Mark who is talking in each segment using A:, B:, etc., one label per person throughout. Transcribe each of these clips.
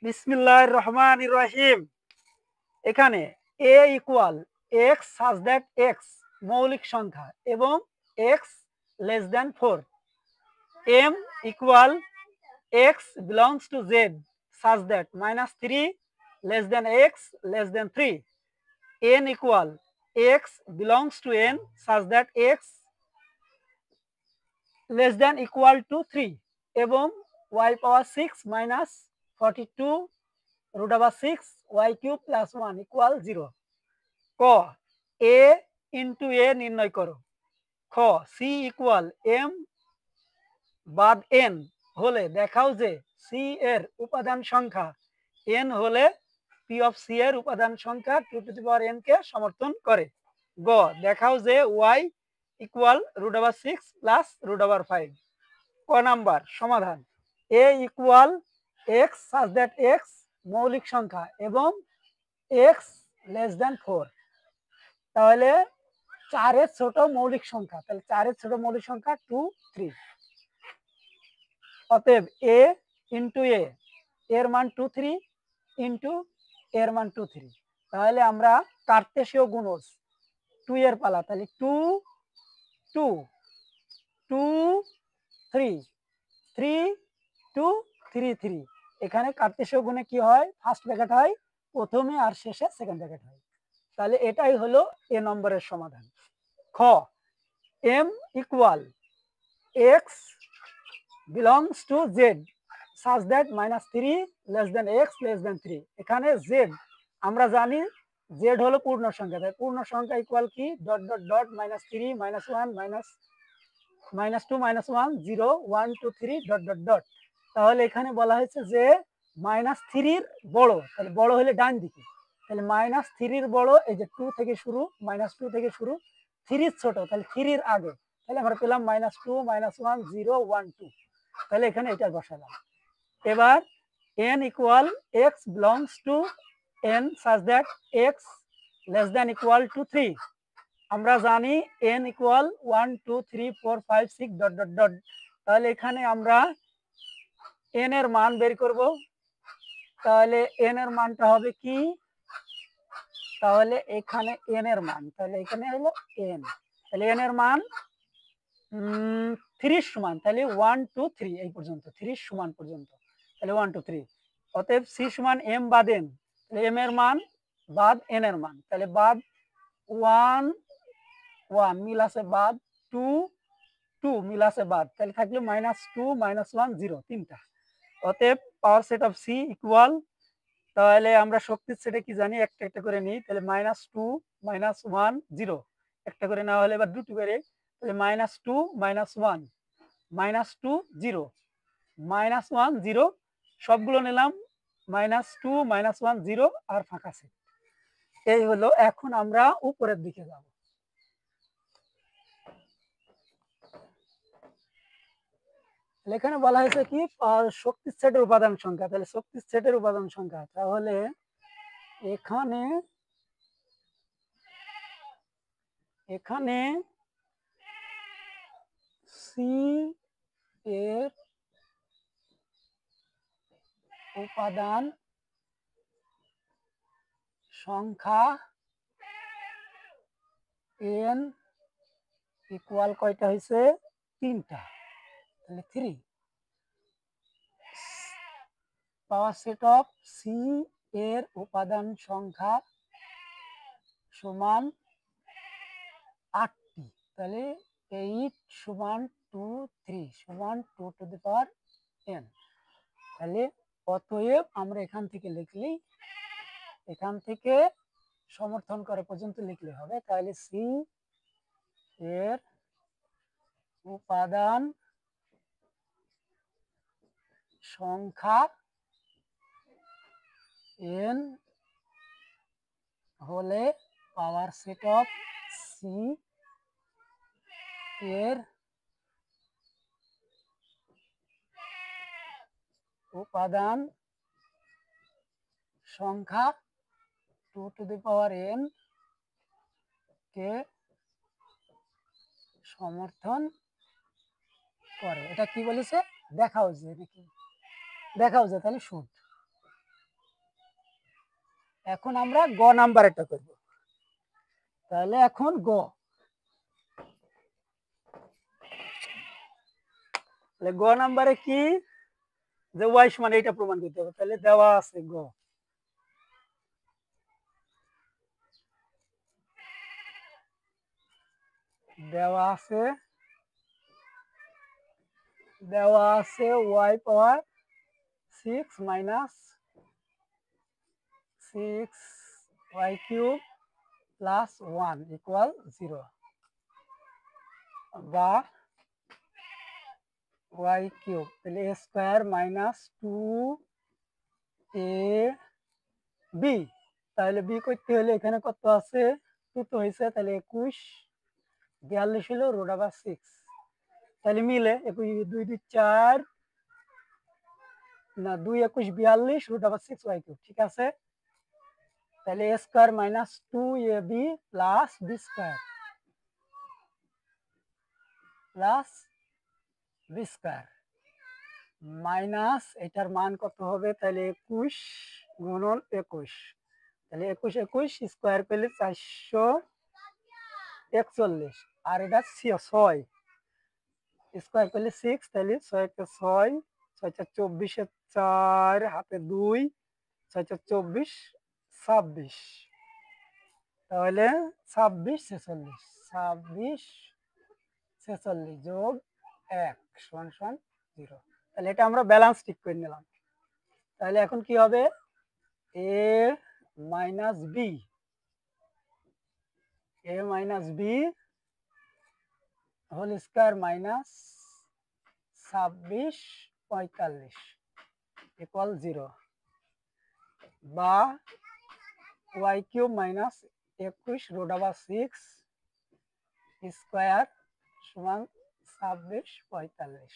A: বিসমিল্লাহির রহমানির রহিম। এখানে a equal X such that X মৌলিক সংখ্যা এবং x less than 4, m equal X belongs to Z such that -3 less than X less than 3, n equal X belongs two n সাজ that x less than equal to 3 এবং y পাওয়ার 6 minus 42 √6 y cube plus 1 equal 0। ক এ into এ নির্ণয় করো। খ C equal M বাদ N হলে দেখাও যে সি এর উপাদান সংখ্যা এন হলে পি অফ সি এর উপাদান সংখ্যা 2n কে সমর্থন করে। গ দেখাও যে ওয়াই ইকুয়াল √6 প্লাস √5। ক নাম্বার সমাধান এ equal X such that X মৌলিক সংখ্যা এবং এক্স লেস দ্যান 4। তাহলে 4 এর ছোট মৌলিক সংখ্যা, তাহলে 4 এর ছোট মৌলিক সংখ্যা 2 3। অতএব এ ইন্টু এ এর মান 2 3 ইন্টু এর মান 2 3। তাহলে আমরা কার্তেশীয় গুণজ 2 এর পালা, তাহলে 2 2 2 3 3 2 3 3। এখানে কার্তেশীয় গুণে কি হয়, ফার্স্ট ব্র্যাকেট হয় প্রথমে আর শেষে সেকেন্ড ব্র্যাকেট হয়। তাহলে এটাই হলো এ নম্বরের সমাধান। খ M equal X belongs to Z such that -3 less than X less than 3। এখানে জেড আমরা জানি জেড হলো পূর্ণ সংখ্যা, তাই পূর্ণ সংখ্যা ইকুয়াল কি dot dot dot -3 -1 -2 -1 0 1 2 3 dot dot dot. তাহলে এখানে বলা হয়েছে যে -3 বড়, তাহলে বড় হলে ডান দিকে, তাহলে -3 বড় এই যে 2 থেকে শুরু, -2 থেকে শুরু, 3 ছোট তাহলে 3 আগে, তাহলে আমরা পেলাম -2 -1 0 1 2। তাহলে এখানে এটা বসালাম। এবার n equal X belongs two n সাজ that x less than equal to 3। আমরা জানি n equal 1 2 3 4 5 6 dot dot dot. তাহলে এখানে আমরা n এর মান বের করব। তাহলে n এর মানটা হবে কি, তাহলে এখানে n এর মান, তাহলে এখানে হলো n, তাহলে n এর মান 30 সমান, তাহলে 1 2 3 এই পর্যন্ত 30 সমান পর্যন্ত, তাহলে 1 2 3। অতএব সি সমান এম বাদ এন, তাহলে এম এর মান বাদ এন এর মান, তাহলে বাদ 1 1 মিল আছে বাদ 2 2 মিল আছে বাদ, তাহলে থাকলো -2 -1 0 তিনটা। অতএব power set of C equal, তাহলে আমরা শক্তির সেটে কি জানি একটা একটা করে নিই, তাহলে -2 -1 0 একটা করে নেওয়া হলে এবার দুটো করে, তাহলে -2 -1 -2 0 -1 0 সবগুলো নিলাম, -2 -1 0 আর ফাঁকা সেট। এই হলো, এখন আমরা উপরের দিকে যাব। এখানে বলা হয়েছে কি শক্তির সেটের উপাদান সংখ্যা, তাহলে শক্তির সেটের উপাদান সংখ্যা, তাহলে এখানে এখানে সি এর উপাদান সংখ্যা n ইকুয়াল কয়টা হয়েছে, তিনটা, তাহলে 3। পাওয়ার সেট অফ সি এর উপাদান সংখ্যা সমান 8টি, তাহলে 8 সমান 2 3 সমান 2 টু দি পাওয়ার n। তাহলে অতএব আমরা এখান থেকে লিখলেই, এখান থেকে সমর্থন করে পর্যন্ত লিখলে হবে। তাহলে সি এর উপাদান সংখ্যা n হলে পাওয়ার সেট অফ সি এর উপাদান সংখ্যা 2 টু দি পাওয়ার n কে সমর্থন করে। এটা কি বলেছে, দেখাও যে নাকি, দেখাও যে, তাহলে শুট। এখন আমরা গ নাম্বারেরটা করব। তাহলে এখন গ, তাহলে গ নাম্বারে কি, যে ওয়াই সমান এটা প্রমাণ করতে হবে। তাহলে দেওয়া আছে গ, দেওয়া আছে ওয়াই পাওয়ার 6 minus 6 y cube plus 1 equal 0, বা y কিউব, তাহলে a স্কয়ার মাইনাস 2ab। তাহলে b করতে হলে এখানে কত আছে, 2 তো হয়েছে, তাহলে 21, 42 হলো রুট ওভার 6। তাহলে মিলে 21 2 2 4 না 2 21 42 রুট ওভার 6 y কিউব, ঠিক আছে। তাহলে a square minus 2ab plus b square minus এটার মান কত হবে, তাহলে 21 গুণন 21, তাহলে 21 21 স্কয়ার পেলে 441, আর এটা 6 স্কয়ার পেলে 6, তাহলে 6 কে 6, 6 4 24 4 হাতে 2, 6 4 24 26, তাহলে 26 46, 26 46 যোগ 1 সমান সমান 0। তাহলে এটা আমরা ব্যালেন্স ঠিক করে নিলাম। তাহলে এখন কি হবে, a minus B, whole square minus 26 45 equal 0, বা y cube minus 21 root over 6 square সমান 26 45।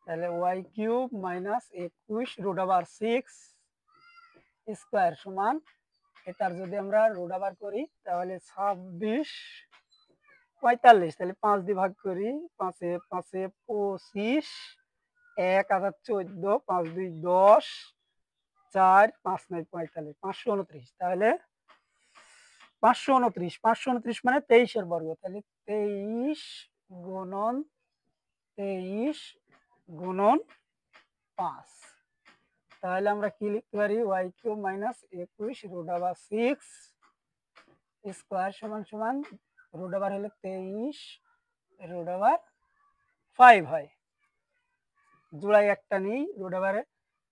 A: তাহলে y cube minus 21 root over 6 square সমান, এটার যদি আমরা রুট ওভার করি তাহলে 26 45, তাহলে 5 দিয়ে ভাগ করি, 5 এ 25, 1 আর 14, 5 2 10, 4 5 9 45, 529। তাহলে 529 মানে 23 এর বর্গ, তাহলে 23 গুণন 5। তাহলে আমরা কি লিখতে পারি, y cube minus 21 root over 6 square সমান সমান রুট ওভার হলে 23 রুট ওভার 5 হয়, জোড়াই একটা নেই রুট ওভারে।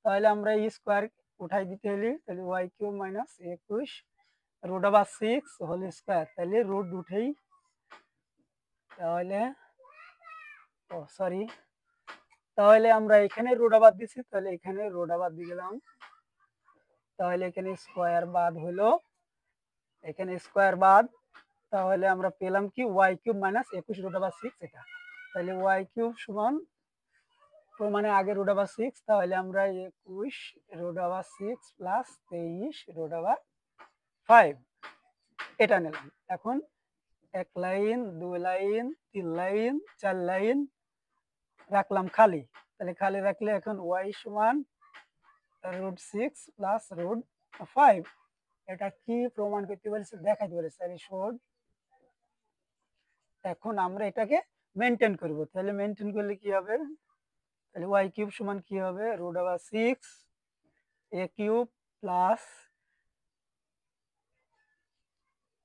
A: তাহলে আমরা এই স্কয়ার উঠাই দিতে হলে, তাহলে y cube minus 21 root over 6 whole square, তাহলে রুট উঠেই, তাহলে তাহলে আমরা এখানে রুট ওভার দিছি, তাহলে এখানে রুট ওভার দিয়ে গেলাম। তাহলে এখানে স্কয়ার বাদ হলো, এখানে স্কয়ার বাদ, তাহলে আমরা পেলাম কি y cube minus 21 root over 6 এটা। তাহলে y কিউব সমান মানে আগে রুট ওভার 6, তাহলে আমরা 21 root over 6 plus 23 root over 5 এটা নিলাম। এখন 1 লাইন 2 লাইন 3 লাইন 4 লাইন রাখলাম খালি, তাহলে খালি রাখলে এখন y সমান রুট 6 প্লাস রুট 5, এটা কি প্রমাণ করতে বলেছে, দেখাইতে বলেছে। এখন আমরা এটাকে মেনটেন করব। তাহলে মেনটেন করলে কি হবে, তাহলে y কিউব সমান কি হবে, root over 6 a cube plus,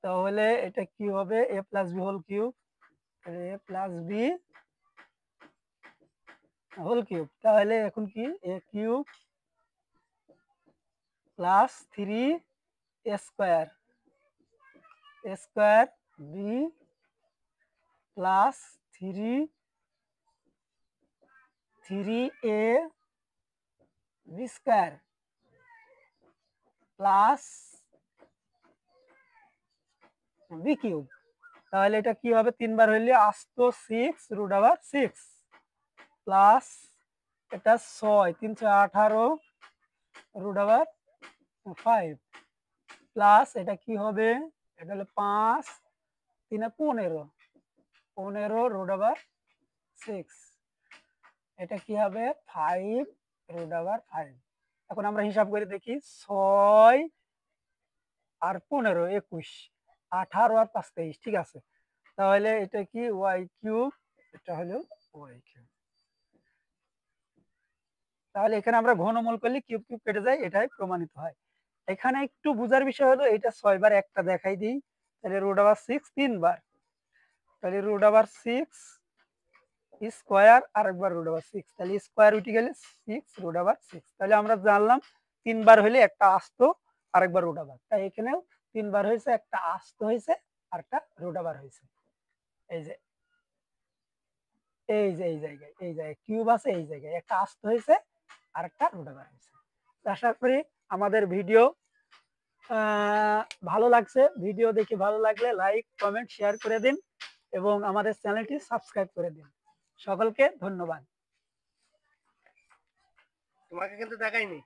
A: তাহলে এটা কি হবে, a plus B whole cube, তাহলে a plus B whole cube. তাহলে এখন কি a cube plus 3 a square B plus 3a B square plus B cube. তাহলে এটা কি হবে, 3 বার হইলে আস্ত 6 রুট ওভার 6 প্লাস এটা 6 3 6 18 রুট ওভার 5 প্লাস এটা কি হবে, এটা হলো 5 3 15 রুট ওভার 6, এটা কি হবে 5 রুট ওভার 5। এখন আমরা হিসাব করে দেখি, 6 আর 15 21 18 আর 5 23, ঠিক আছে। তাহলে এটা কি ওয়াই কিউব, এটা হলো ওয়াই কিউব। তাহলে এখানে আমরা ঘনমূল করলে কিউব কিউব কেটে যায়, এটাই প্রমাণিত হয়। এখানে একটু বোঝার বিষয় হলো এটা 6 বার, একটা দেখাই দিই। তাহলে √6 3 বার, তাহলে √6 স্কোয়ার আর একবার √6, তাহলে স্কোয়ার উঠে গেলে 6 √6। তাহলে আমরা জানলাম 3 বার হলে একটা আস্ত আর একবার √, তাই এখানেও 3 বার হয়েছে, একটা আস্ত হয়েছে আর একটা √, হয়েছে। এই যে এই জায়গায় কিউব আছে, এই জায়গায় একটা আস্ত হয়েছে আর একটা √, হয়েছে। আশা করি আমাদের ভিডিও ভালো লাগছে। ভিডিও দেখে ভালো লাগলে লাইক কমেন্ট শেয়ার করে দিন এবং আমাদের চ্যানেলটি সাবস্ক্রাইব করে দিন। সকলকে ধন্যবাদ।
B: তোমাকে কিন্তু দেখাইনি।